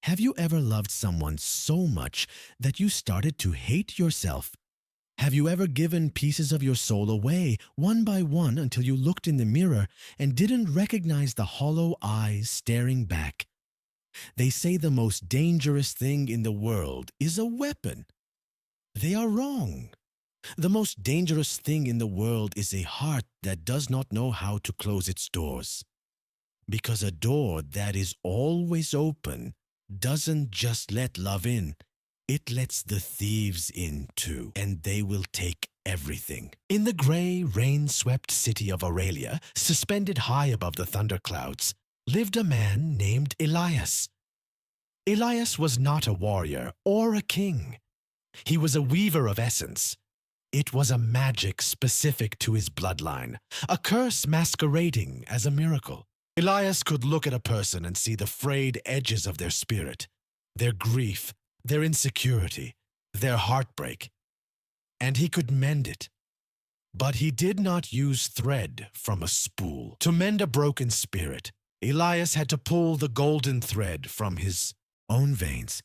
Have you ever loved someone so much that you started to hate yourself? Have you ever given pieces of your soul away, one by one, until you looked in the mirror and didn't recognize the hollow eyes staring back? They say the most dangerous thing in the world is a weapon. They are wrong. The most dangerous thing in the world is a heart that does not know how to close its doors. Because a door that is always open doesn't just let love in, it lets the thieves in too, and they will take everything. In the gray, rain-swept city of Aurelia, suspended high above the thunderclouds, lived a man named Elias. Elias was not a warrior or a king. He was a weaver of essence. It was a magic specific to his bloodline, a curse masquerading as a miracle. Elias could look at a person and see the frayed edges of their spirit, their grief, their insecurity, their heartbreak, and he could mend it. But he did not use thread from a spool. To mend a broken spirit, Elias had to pull the golden thread from his own veins.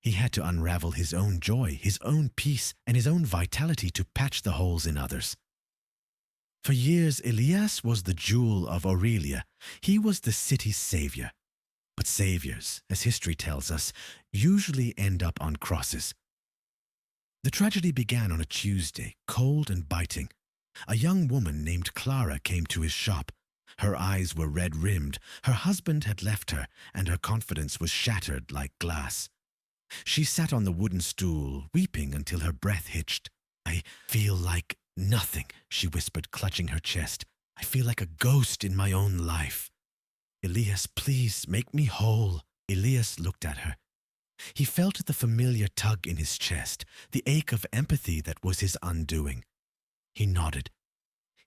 He had to unravel his own joy, his own peace, and his own vitality to patch the holes in others. For years, Elias was the jewel of Aurelia. He was the city's savior. But saviors, as history tells us, usually end up on crosses. The tragedy began on a Tuesday, cold and biting. A young woman named Clara came to his shop. Her eyes were red-rimmed. Her husband had left her, and her confidence was shattered like glass. She sat on the wooden stool, weeping until her breath hitched. "I feel like nothing," she whispered, clutching her chest. "I feel like a ghost in my own life. Elias, please make me whole." Elias looked at her. He felt the familiar tug in his chest, the ache of empathy that was his undoing. He nodded.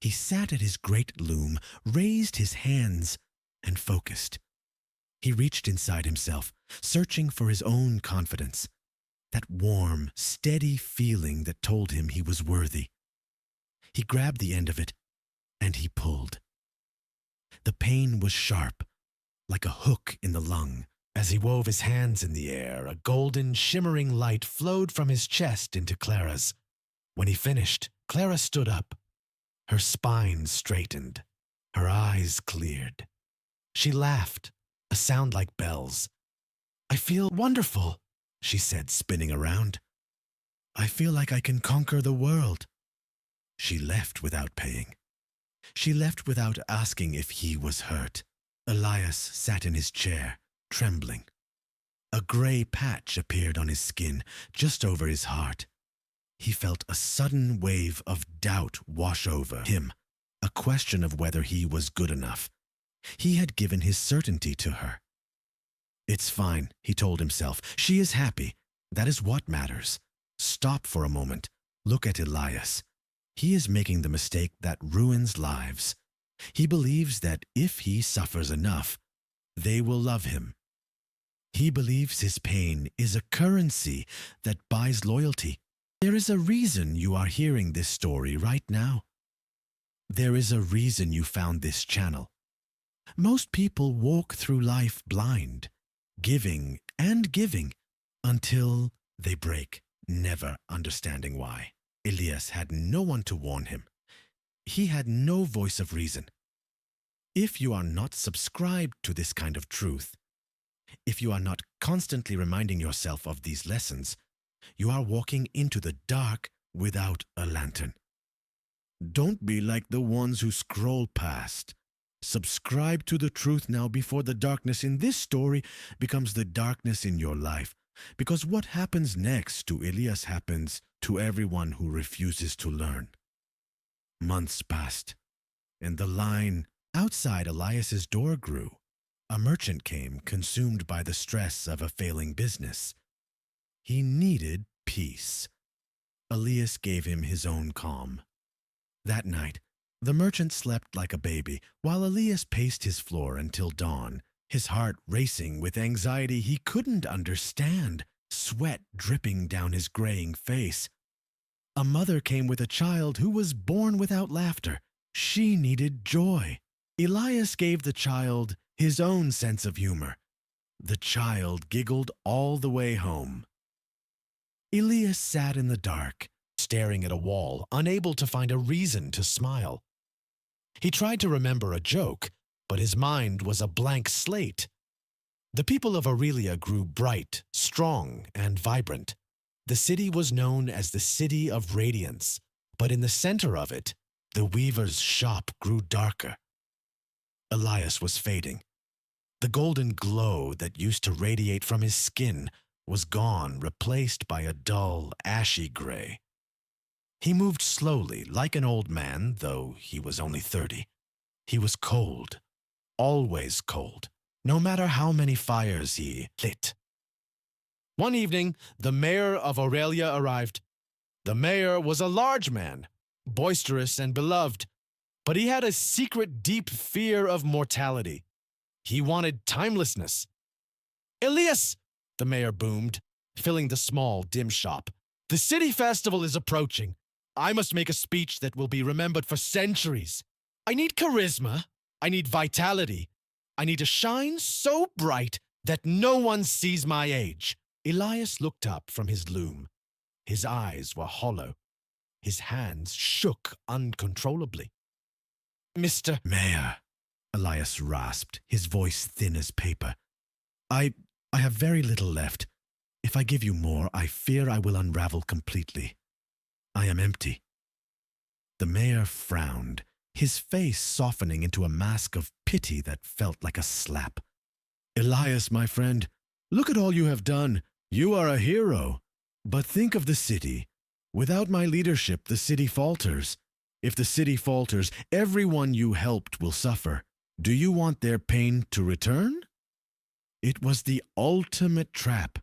He sat at his great loom, raised his hands, and focused. He reached inside himself, searching for his own confidence, that warm, steady feeling that told him he was worthy. He grabbed the end of it, and he pulled. The pain was sharp, like a hook in the lung. As he wove his hands in the air, a golden, shimmering light flowed from his chest into Clara's. When he finished, Clara stood up. Her spine straightened. Her eyes cleared. She laughed, a sound like bells. "I feel wonderful," she said, spinning around. "I feel like I can conquer the world." She left without paying. She left without asking if he was hurt. Elias sat in his chair, trembling. A gray patch appeared on his skin, just over his heart. He felt a sudden wave of doubt wash over him, a question of whether he was good enough. He had given his certainty to her. "It's fine," he told himself. "She is happy. That is what matters." Stop for a moment. Look at Elias. He is making the mistake that ruins lives. He believes that if he suffers enough, they will love him. He believes his pain is a currency that buys loyalty. There is a reason you are hearing this story right now. There is a reason you found this channel. Most people walk through life blind, giving and giving, until they break, never understanding why. Elias had no one to warn him. He had no voice of reason. If you are not subscribed to this kind of truth, if you are not constantly reminding yourself of these lessons, you are walking into the dark without a lantern. Don't be like the ones who scroll past. Subscribe to the truth now before the darkness in this story becomes the darkness in your life. Because what happens next to Elias happens to everyone who refuses to learn. Months passed, and the line outside Elias's door grew. A merchant came, consumed by the stress of a failing business. He needed peace. Elias gave him his own calm. That night, the merchant slept like a baby, while Elias paced his floor until dawn, his heart racing with anxiety he couldn't understand, sweat dripping down his graying face. A mother came with a child who was born without laughter. She needed joy. Elias gave the child his own sense of humor. The child giggled all the way home. Elias sat in the dark, staring at a wall, unable to find a reason to smile. He tried to remember a joke, but his mind was a blank slate. The people of Aurelia grew bright, strong, and vibrant. The city was known as the City of Radiance, but in the center of it, the weaver's shop grew darker. Elias was fading. The golden glow that used to radiate from his skin was gone, replaced by a dull, ashy gray. He moved slowly, like an old man, though he was only 30. He was cold, always cold, no matter how many fires he lit. One evening, the mayor of Aurelia arrived. The mayor was a large man, boisterous and beloved, but he had a secret deep fear of mortality. He wanted timelessness. "Elias!" the mayor boomed, filling the small, dim shop. "The city festival is approaching. I must make a speech that will be remembered for centuries. I need charisma. I need vitality. I need a shine so bright that no one sees my age." Elias looked up from his loom. His eyes were hollow. His hands shook uncontrollably. "Mr. Mayor," Elias rasped, his voice thin as paper. I have very little left. If I give you more, I fear I will unravel completely. I am empty." The mayor frowned, his face softening into a mask of pity that felt like a slap. "Elias, my friend, look at all you have done. You are a hero. But think of the city. Without my leadership, the city falters. If the city falters, everyone you helped will suffer. Do you want their pain to return? It was the ultimate trap.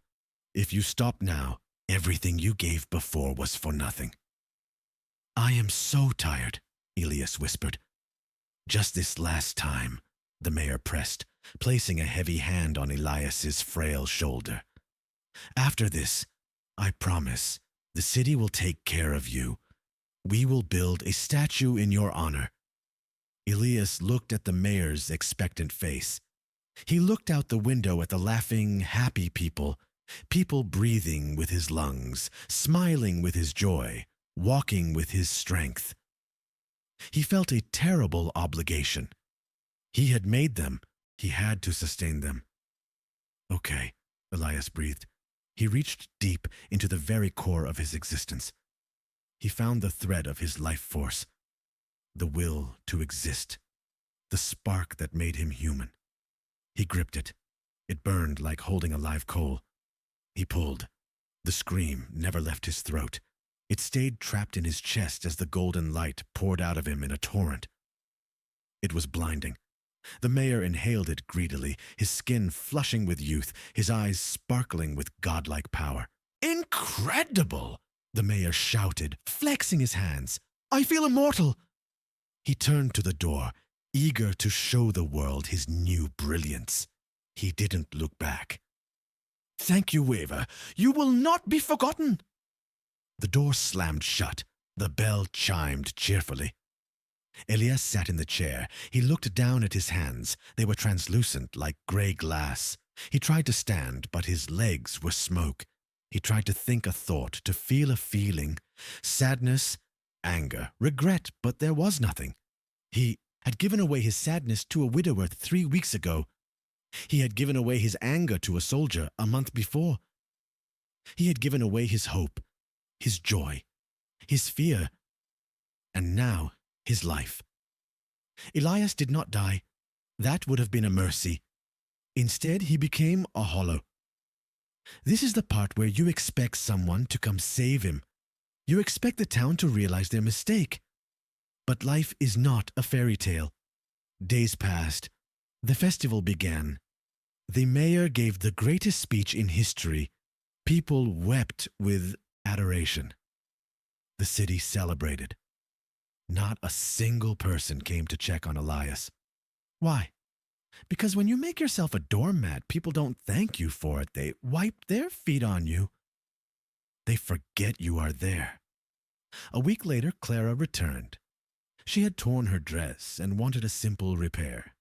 If you stop now, everything you gave before was for nothing." "I am so tired," Elias whispered. "Just this last time," the mayor pressed, placing a heavy hand on Elias's frail shoulder. "After this, I promise, the city will take care of you. We will build a statue in your honor." Elias looked at the mayor's expectant face. He looked out the window at the laughing, happy people, people breathing with his lungs, smiling with his joy, walking with his strength. He felt a terrible obligation. He had made them. He had to sustain them. "Okay," Elias breathed. He reached deep into the very core of his existence. He found the thread of his life force, the will to exist, the spark that made him human. He gripped it. It burned like holding a live coal. He pulled. The scream never left his throat. It stayed trapped in his chest as the golden light poured out of him in a torrent. It was blinding. The mayor inhaled it greedily, his skin flushing with youth, his eyes sparkling with godlike power. "Incredible!" the mayor shouted, flexing his hands. "I feel immortal!" He turned to the door, eager to show the world his new brilliance. He didn't look back. "Thank you, Weaver. You will not be forgotten." The door slammed shut. The bell chimed cheerfully. Elias sat in the chair. He looked down at his hands. They were translucent like gray glass. He tried to stand, but his legs were smoke. He tried to think a thought, to feel a feeling. Sadness, anger, regret, but there was nothing. He had given away his sadness to a widower 3 weeks ago. He had given away his anger to a soldier a month before. He had given away his hope, his joy, his fear, and now his life. Elias did not die. That would have been a mercy. Instead, he became a hollow. This is the part where you expect someone to come save him. You expect the town to realize their mistake. But life is not a fairy tale. Days passed. The festival began. The mayor gave the greatest speech in history. People wept with adoration. The city celebrated. Not a single person came to check on Elias. Why? Because when you make yourself a doormat, people don't thank you for it. They wipe their feet on you. They forget you are there. A week later, Clara returned. She had torn her dress and wanted a simple repair.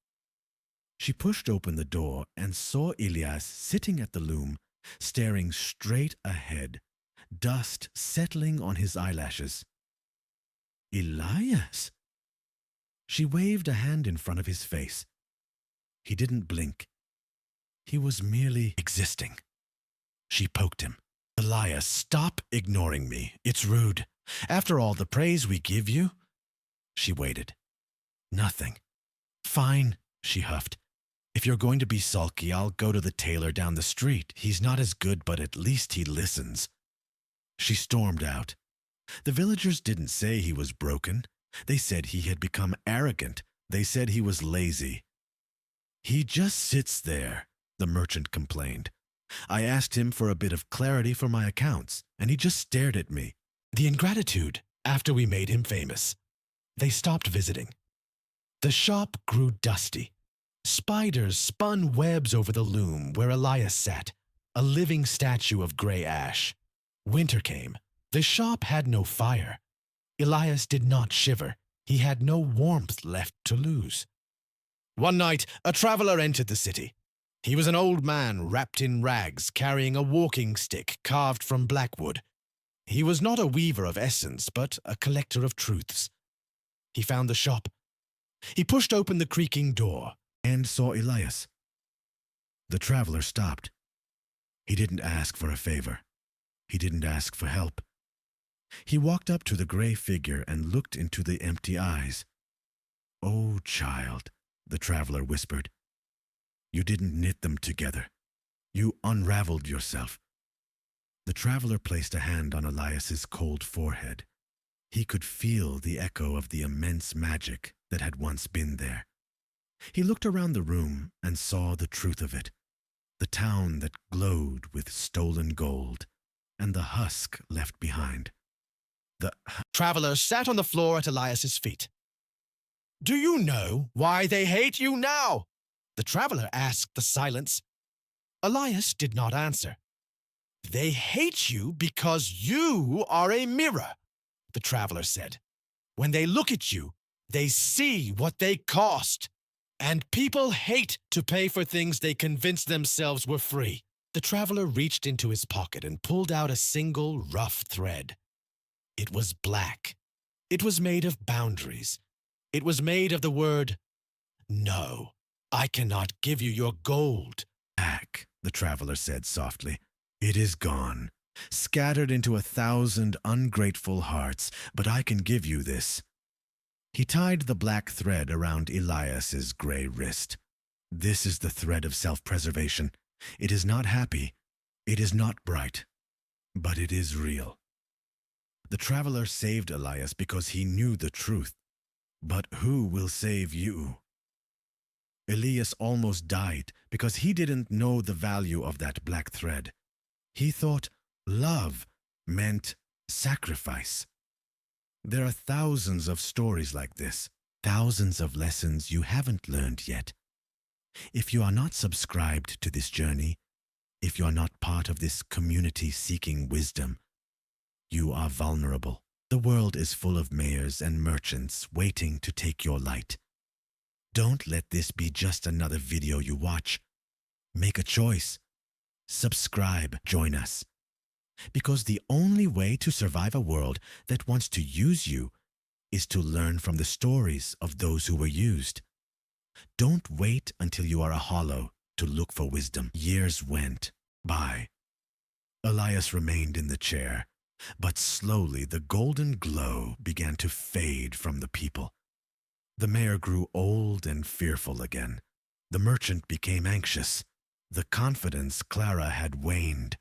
She pushed open the door and saw Elias sitting at the loom, staring straight ahead, dust settling on his eyelashes. Elias! She waved a hand in front of his face. He didn't blink. He was merely existing. She poked him. Elias, stop ignoring me. It's rude. After all the praise we give you. She waited. Nothing. Fine, she huffed. If you're going to be sulky, I'll go to the tailor down the street. He's not as good, but at least he listens. She stormed out. The villagers didn't say he was broken. They said he had become arrogant. They said he was lazy. He just sits there, the merchant complained. I asked him for a bit of clarity for my accounts, and he just stared at me. The ingratitude after we made him famous. They stopped visiting. The shop grew dusty. Spiders spun webs over the loom where Elias sat, a living statue of gray ash. Winter came. The shop had no fire. Elias did not shiver. He had no warmth left to lose. One night, a traveler entered the city. He was an old man wrapped in rags, carrying a walking stick carved from blackwood. He was not a weaver of essence, but a collector of truths. He found the shop. He pushed open the creaking door and saw Elias. The traveler stopped. He didn't ask for a favor. He didn't ask for help. He walked up to the gray figure and looked into the empty eyes. "Oh, child," the traveler whispered. "You didn't knit them together. You unraveled yourself." The traveler placed a hand on Elias's cold forehead. He could feel the echo of the immense magic that had once been there. He looked around the room and saw the truth of it, the town that glowed with stolen gold, and the husk left behind. The traveler sat on the floor at Elias's feet. "Do you know why they hate you now?" the traveler asked the silence. Elias did not answer. "They hate you because you are a mirror," the traveler said. "When they look at you, they see what they cost. And people hate to pay for things they convinced themselves were free." The traveler reached into his pocket and pulled out a single rough thread. It was black. It was made of boundaries. It was made of the word, "No, I cannot give you your gold back," the traveler said softly. "It is gone, scattered into 1,000 ungrateful hearts, but I can give you this." He tied the black thread around Elias's gray wrist. "This is the thread of self-preservation. It is not happy. It is not bright. But it is real." The traveler saved Elias because he knew the truth. But who will save you? Elias almost died because he didn't know the value of that black thread. He thought love meant sacrifice. There are thousands of stories like this, thousands of lessons you haven't learned yet. If you are not subscribed to this journey, if you are not part of this community seeking wisdom, you are vulnerable. The world is full of mayors and merchants waiting to take your light. Don't let this be just another video you watch. Make a choice. Subscribe, join us. Because the only way to survive a world that wants to use you is to learn from the stories of those who were used. Don't wait until you are a hollow to look for wisdom. Years went by. Elias remained in the chair, but slowly the golden glow began to fade from the people. The mayor grew old and fearful again. The merchant became anxious. The confidence Clara had waned.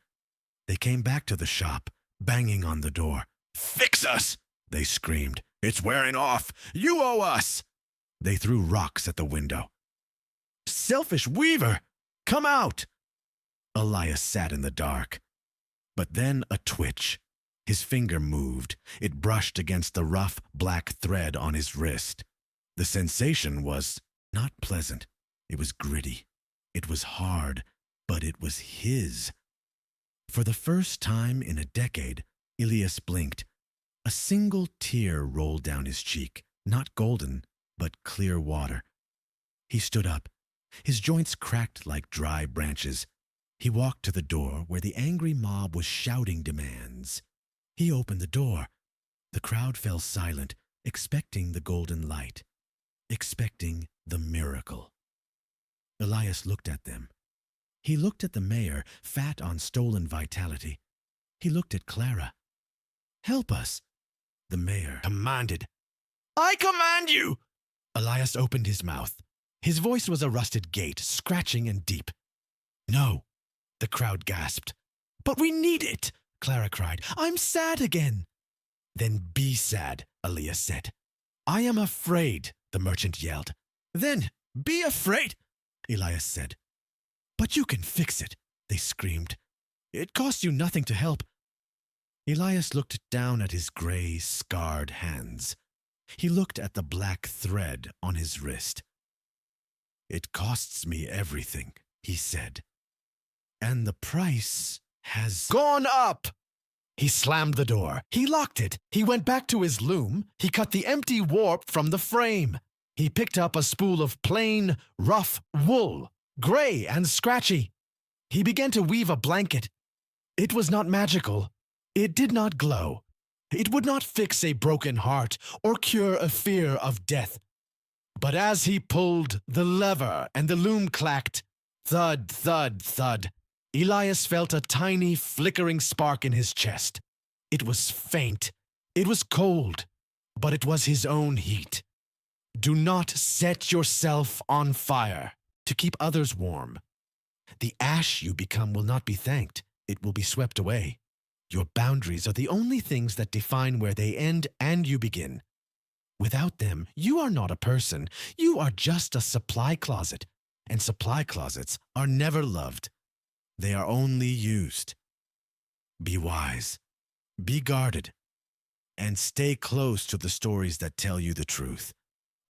They came back to the shop, banging on the door. "Fix us!" they screamed. "It's wearing off! You owe us!" They threw rocks at the window. "Selfish weaver! Come out!" Elias sat in the dark. But then a twitch. His finger moved. It brushed against the rough black thread on his wrist. The sensation was not pleasant. It was gritty. It was hard, but it was his. For the first time in a decade, Elias blinked. A single tear rolled down his cheek, not golden, but clear water. He stood up. His joints cracked like dry branches. He walked to the door where the angry mob was shouting demands. He opened the door. The crowd fell silent, expecting the golden light, expecting the miracle. Elias looked at them. He looked at the mayor, fat on stolen vitality. He looked at Clara. "Help us," the mayor commanded. "I command you!" Elias opened his mouth. His voice was a rusted gate, scratching and deep. "No," the crowd gasped. "But we need it," Clara cried. "I'm sad again." "Then be sad," Elias said. "I am afraid," the merchant yelled. "Then be afraid," Elias said. "But you can fix it," they screamed. "It costs you nothing to help." Elias looked down at his gray, scarred hands. He looked at the black thread on his wrist. "It costs me everything," he said. "And the price has gone up." He slammed the door. He locked it. He went back to his loom. He cut the empty warp from the frame. He picked up a spool of plain, rough wool, gray and scratchy. He began to weave a blanket. It was not magical. It did not glow. It would not fix a broken heart or cure a fear of death. But as he pulled the lever and the loom clacked, thud, thud, thud, Elias felt a tiny flickering spark in his chest. It was faint. It was cold, but it was his own heat. Do not set yourself on fire to keep others warm. The ash you become will not be thanked. It will be swept away. Your boundaries are the only things that define where they end and you begin. Without them, you are not a person. You are just a supply closet, and supply closets are never loved. They are only used. Be wise, be guarded, and stay close to the stories that tell you the truth.